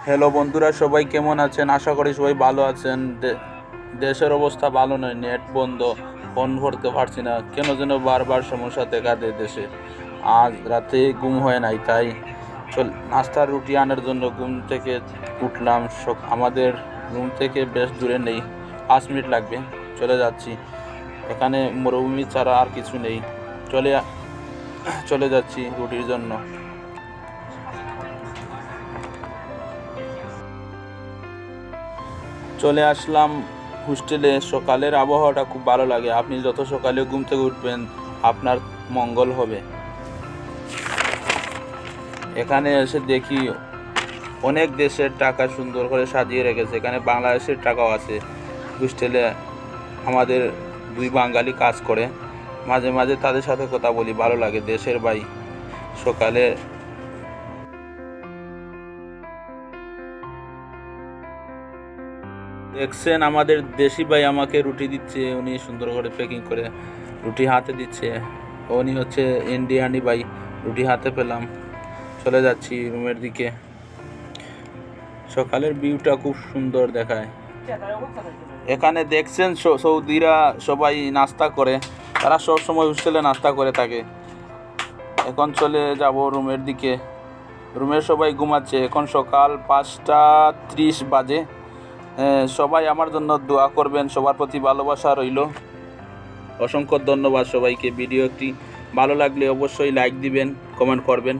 Hello বন্ধুরা, সবাই কেমন আছেন? আশা করি সবাই ভালো আছেন। দেশের অবস্থা ভালো নয়, নেট বন্ধ, ফোন ভরতে পারছি না, কেন যেন বারবার সমস্যা দেখা দেয় দেশে। আজ রাতে ঘুম হয় নাই, তাই নাস্তার রুটি আনার জন্য ঘুম থেকে উঠলাম। আমাদের রুম থেকে বেশ দূরে নেই, 5 মিনিট লাগবে, চলে যাচ্ছি। এখানে মরুভূমি ছাড়া আর কিছু নেই। চলে চলে যাচ্ছি রুটির জন্য। চলে আসলাম হোস্টেলে। সকালের আবহাওয়াটা খুব ভালো লাগে। আপনি যত সকালে ঘুম থেকে উঠবেন আপনার মঙ্গল হবে। এখানে এসে দেখি অনেক দেশের টাকা সুন্দর করে সাজিয়ে রেখেছে। এখানে বাংলাদেশের টাকাও আছে। হোস্টেলে আমাদের দুই বাঙালি কাজ করে, মাঝে মাঝে তাদের সাথে কথা বলি, ভালো লাগে। দেশের ভাই সকালে দেখছেন আমাদের দেশি ভাই আমাকে রুটি দিচ্ছে, উনি সুন্দর করে প্যাকিং করে রুটি হাতে দিচ্ছে। উনি হচ্ছে ইন্ডিয়ানি ভাই। রুটি হাতে পেলাম, চলে যাচ্ছি রুমের দিকে। সকালের ভিউটা খুব সুন্দর দেখায়। এখানে দেখছেন সৌদিরা সবাই নাস্তা করে, তারা সব সময় হোস্টেলে নাস্তা করে থাকে। এখন চলে যাব রুমের দিকে। রুমের সবাই ঘুমাচ্ছে, এখন সকাল 5টা 30 বাজে। সবাই আমার জন্য দোয়া করবেন, সবার প্রতি ভালোবাসা রইল। অসংখ্য ধন্যবাদ সবাইকে। ভিডিওটি ভালো লাগলে অবশ্যই লাইক দিবেন, কমেন্ট করবেন।